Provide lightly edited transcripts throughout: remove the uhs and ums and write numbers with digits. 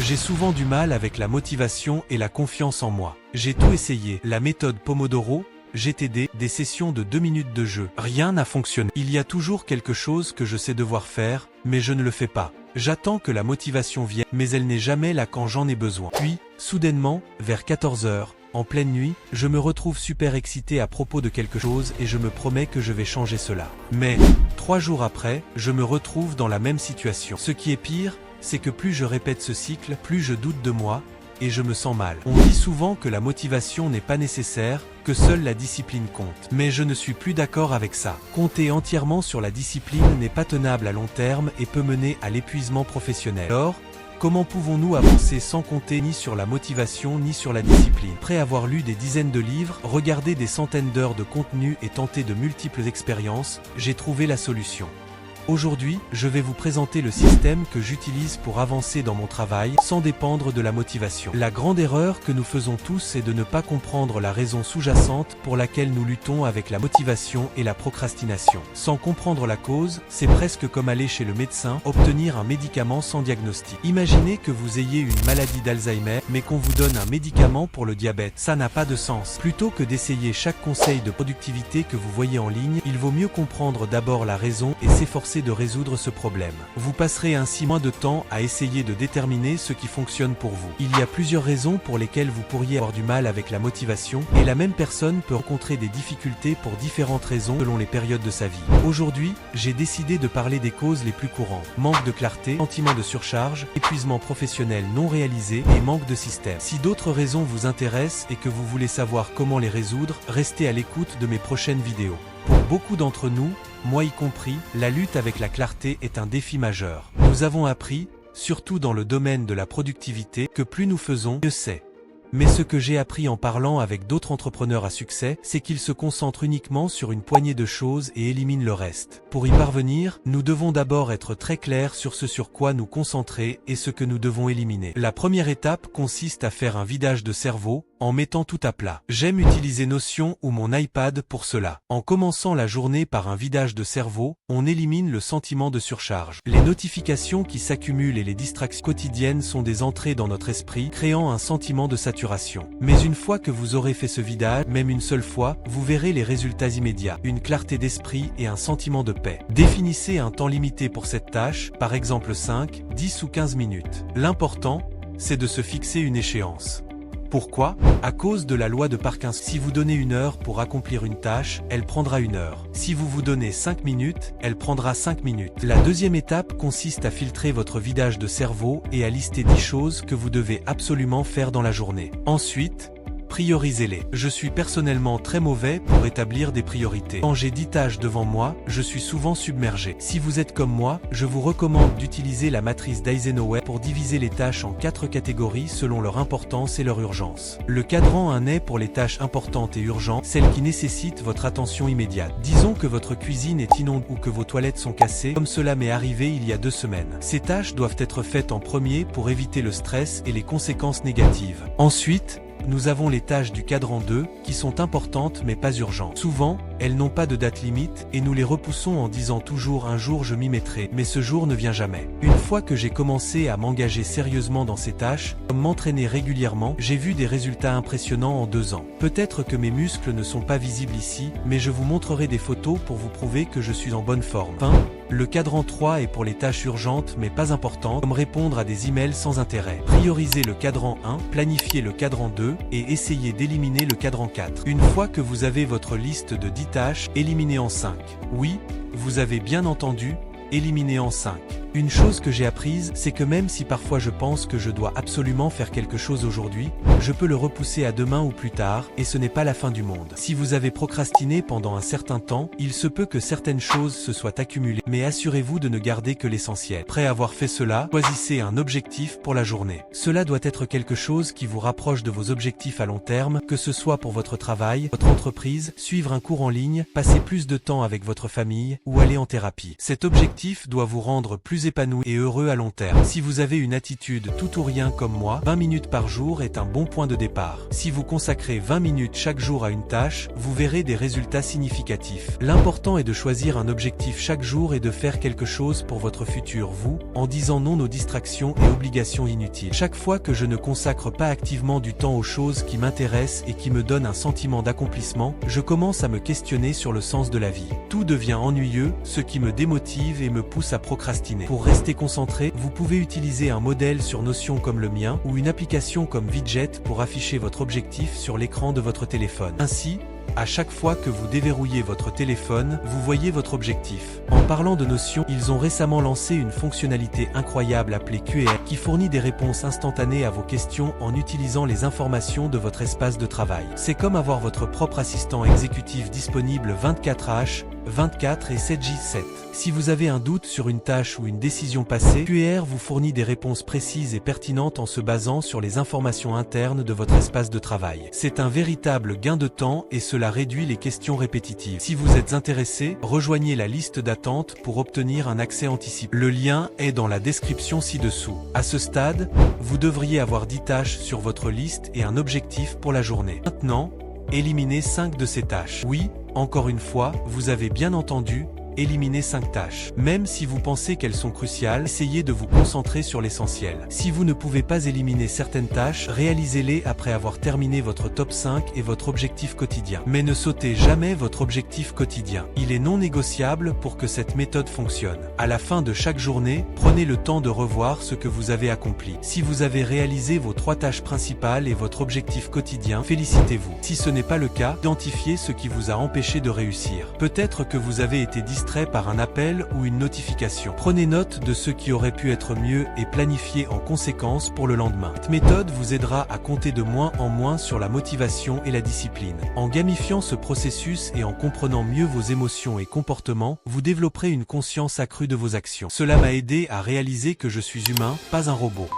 J'ai souvent du mal avec la motivation et la confiance en moi. J'ai tout essayé, la méthode Pomodoro, GTD, des sessions de 2 minutes de jeu. Rien n'a fonctionné. Il y a toujours quelque chose que je sais devoir faire, mais je ne le fais pas. J'attends que la motivation vienne, mais elle n'est jamais là quand j'en ai besoin. Puis, soudainement, vers 14 h, en pleine nuit, je me retrouve super excité à propos de quelque chose et je me promets que je vais changer cela. Mais, 3 jours après, je me retrouve dans la même situation. Ce qui est pire, c'est que plus je répète ce cycle, plus je doute de moi, et je me sens mal. On dit souvent que la motivation n'est pas nécessaire, que seule la discipline compte. Mais je ne suis plus d'accord avec ça. Compter entièrement sur la discipline n'est pas tenable à long terme et peut mener à l'épuisement professionnel. Alors, comment pouvons-nous avancer sans compter ni sur la motivation ni sur la discipline? Après avoir lu des dizaines de livres, regardé des centaines d'heures de contenu et tenté de multiples expériences, j'ai trouvé la solution. Aujourd'hui, je vais vous présenter le système que j'utilise pour avancer dans mon travail sans dépendre de la motivation. La grande erreur que nous faisons tous est de ne pas comprendre la raison sous-jacente pour laquelle nous luttons avec la motivation et la procrastination. Sans comprendre la cause, c'est presque comme aller chez le médecin, obtenir un médicament sans diagnostic. Imaginez que vous ayez une maladie d'Alzheimer, mais qu'on vous donne un médicament pour le diabète. Ça n'a pas de sens. Plutôt que d'essayer chaque conseil de productivité que vous voyez en ligne, il vaut mieux comprendre d'abord la raison et s'efforcer de résoudre ce problème. Vous passerez ainsi moins de temps à essayer de déterminer ce qui fonctionne pour vous. Il y a plusieurs raisons pour lesquelles vous pourriez avoir du mal avec la motivation, et la même personne peut rencontrer des difficultés pour différentes raisons selon les périodes de sa vie. Aujourd'hui, j'ai décidé de parler des causes les plus courantes. Manque de clarté, sentiment de surcharge, épuisement professionnel non réalisé et manque de système. Si d'autres raisons vous intéressent et que vous voulez savoir comment les résoudre, restez à l'écoute de mes prochaines vidéos. Pour beaucoup d'entre nous, moi y compris, la lutte avec la clarté est un défi majeur. Nous avons appris, surtout dans le domaine de la productivité, que plus nous faisons, mieux c'est. Mais ce que j'ai appris en parlant avec d'autres entrepreneurs à succès, c'est qu'ils se concentrent uniquement sur une poignée de choses et éliminent le reste. Pour y parvenir, nous devons d'abord être très clairs sur ce sur quoi nous concentrer et ce que nous devons éliminer. La première étape consiste à faire un vidage de cerveau, en mettant tout à plat. J'aime utiliser Notion ou mon iPad pour cela. En commençant la journée par un vidage de cerveau, on élimine le sentiment de surcharge. Les notifications qui s'accumulent et les distractions quotidiennes sont des entrées dans notre esprit, créant un sentiment de saturation. Mais une fois que vous aurez fait ce vidage, même une seule fois, vous verrez les résultats immédiats, une clarté d'esprit et un sentiment de paix. Définissez un temps limité pour cette tâche, par exemple 5, 10 ou 15 minutes. L'important, c'est de se fixer une échéance. Pourquoi? À cause de la loi de Parkinson. Si vous donnez 1 heure pour accomplir une tâche, elle prendra 1 heure. Si vous vous donnez 5 minutes, elle prendra 5 minutes. La deuxième étape consiste à filtrer votre vidage de cerveau et à lister 10 choses que vous devez absolument faire dans la journée. Ensuite, priorisez-les. Je suis personnellement très mauvais pour établir des priorités. Quand j'ai 10 tâches devant moi, je suis souvent submergé. Si vous êtes comme moi, je vous recommande d'utiliser la matrice d'Eisenhower pour diviser les tâches en 4 catégories selon leur importance et leur urgence. Le cadran 1 est pour les tâches importantes et urgentes, celles qui nécessitent votre attention immédiate. Disons que votre cuisine est inondée ou que vos toilettes sont cassées, comme cela m'est arrivé il y a 2 semaines. Ces tâches doivent être faites en premier pour éviter le stress et les conséquences négatives. Ensuite, nous avons les tâches du cadran 2, qui sont importantes mais pas urgentes. Souvent, elles n'ont pas de date limite, et nous les repoussons en disant toujours un jour je m'y mettrai, mais ce jour ne vient jamais. Une fois que j'ai commencé à m'engager sérieusement dans ces tâches, comme m'entraîner régulièrement, j'ai vu des résultats impressionnants en 2 ans. Peut-être que mes muscles ne sont pas visibles ici, mais je vous montrerai des photos pour vous prouver que je suis en bonne forme. Enfin, le cadran 3 est pour les tâches urgentes mais pas importantes, comme répondre à des emails sans intérêt. Priorisez le cadran 1, planifiez le cadran 2, et essayez d'éliminer le cadran 4. Une fois que vous avez votre liste de 10 tâches, éliminez en 5. Oui, vous avez bien entendu, éliminez en 5. Une chose que j'ai apprise, c'est que même si parfois je pense que je dois absolument faire quelque chose aujourd'hui, je peux le repousser à demain ou plus tard, et ce n'est pas la fin du monde. Si vous avez procrastiné pendant un certain temps, il se peut que certaines choses se soient accumulées, mais assurez-vous de ne garder que l'essentiel. Après avoir fait cela, choisissez un objectif pour la journée. Cela doit être quelque chose qui vous rapproche de vos objectifs à long terme, que ce soit pour votre travail, votre entreprise, suivre un cours en ligne, passer plus de temps avec votre famille, ou aller en thérapie. Cet objectif doit vous rendre plus plus épanoui et heureux à long terme. Si vous avez une attitude tout ou rien comme moi, 20 minutes par jour est un bon point de départ. Si vous consacrez 20 minutes chaque jour à une tâche, vous verrez des résultats significatifs. L'important est de choisir un objectif chaque jour et de faire quelque chose pour votre futur vous, en disant non aux distractions et obligations inutiles. Chaque fois que je ne consacre pas activement du temps aux choses qui m'intéressent et qui me donnent un sentiment d'accomplissement, je commence à me questionner sur le sens de la vie. Tout devient ennuyeux, ce qui me démotive et me pousse à procrastiner. Pour rester concentré, vous pouvez utiliser un modèle sur Notion comme le mien ou une application comme Widget pour afficher votre objectif sur l'écran de votre téléphone. Ainsi, à chaque fois que vous déverrouillez votre téléphone, vous voyez votre objectif. En parlant de Notion, ils ont récemment lancé une fonctionnalité incroyable appelée QR qui fournit des réponses instantanées à vos questions en utilisant les informations de votre espace de travail. C'est comme avoir votre propre assistant exécutif disponible 24h, 24 et 7h7. Si vous avez un doute sur une tâche ou une décision passée, QR vous fournit des réponses précises et pertinentes en se basant sur les informations internes de votre espace de travail. C'est un véritable gain de temps et cela réduit les questions répétitives. Si vous êtes intéressé, rejoignez la liste d'attente pour obtenir un accès anticipé. Le lien est dans la description ci-dessous. À ce stade, vous devriez avoir 10 tâches sur votre liste et un objectif pour la journée. Maintenant, éliminez 5 de ces tâches. Oui, encore une fois, vous avez bien entendu, éliminez 5 tâches. Même si vous pensez qu'elles sont cruciales, essayez de vous concentrer sur l'essentiel. Si vous ne pouvez pas éliminer certaines tâches, réalisez-les après avoir terminé votre top 5 et votre objectif quotidien. Mais ne sautez jamais votre objectif quotidien. Il est non négociable pour que cette méthode fonctionne. À la fin de chaque journée, prenez le temps de revoir ce que vous avez accompli. Si vous avez réalisé vos 3 tâches principales et votre objectif quotidien, félicitez-vous. Si ce n'est pas le cas, identifiez ce qui vous a empêché de réussir. Peut-être que vous avez été distrait par un appel ou une notification. Prenez note de ce qui aurait pu être mieux et planifiez en conséquence pour le lendemain. Cette méthode vous aidera à compter de moins en moins sur la motivation et la discipline. En gamifiant ce processus et en comprenant mieux vos émotions et comportements, vous développerez une conscience accrue de vos actions. Cela m'a aidé à réaliser que je suis humain, pas un robot.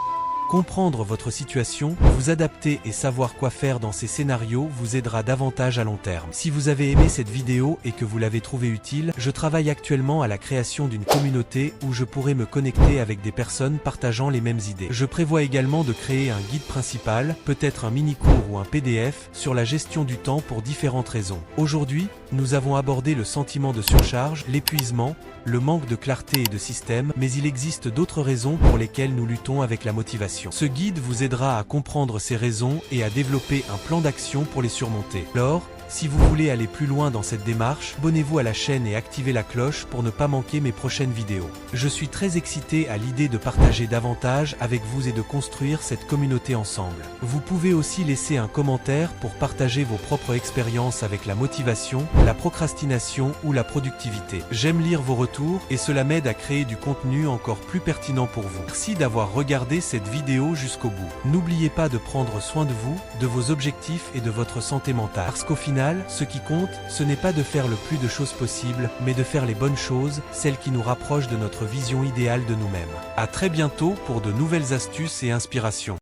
Comprendre votre situation, vous adapter et savoir quoi faire dans ces scénarios vous aidera davantage à long terme. Si vous avez aimé cette vidéo et que vous l'avez trouvée utile, je travaille actuellement à la création d'une communauté où je pourrai me connecter avec des personnes partageant les mêmes idées. Je prévois également de créer un guide principal, peut-être un mini-cours ou un PDF, sur la gestion du temps pour différentes raisons. Aujourd'hui, nous avons abordé le sentiment de surcharge, l'épuisement, le manque de clarté et de système, mais il existe d'autres raisons pour lesquelles nous luttons avec la motivation. Ce guide vous aidera à comprendre ces raisons et à développer un plan d'action pour les surmonter. Alors, si vous voulez aller plus loin dans cette démarche, abonnez-vous à la chaîne et activez la cloche pour ne pas manquer mes prochaines vidéos. Je suis très excité à l'idée de partager davantage avec vous et de construire cette communauté ensemble. Vous pouvez aussi laisser un commentaire pour partager vos propres expériences avec la motivation, la procrastination ou la productivité. J'aime lire vos retours et cela m'aide à créer du contenu encore plus pertinent pour vous. Merci d'avoir regardé cette vidéo jusqu'au bout. N'oubliez pas de prendre soin de vous, de vos objectifs et de votre santé mentale. Parce qu'au final, ce qui compte, ce n'est pas de faire le plus de choses possible, mais de faire les bonnes choses, celles qui nous rapprochent de notre vision idéale de nous-mêmes. À très bientôt pour de nouvelles astuces et inspirations.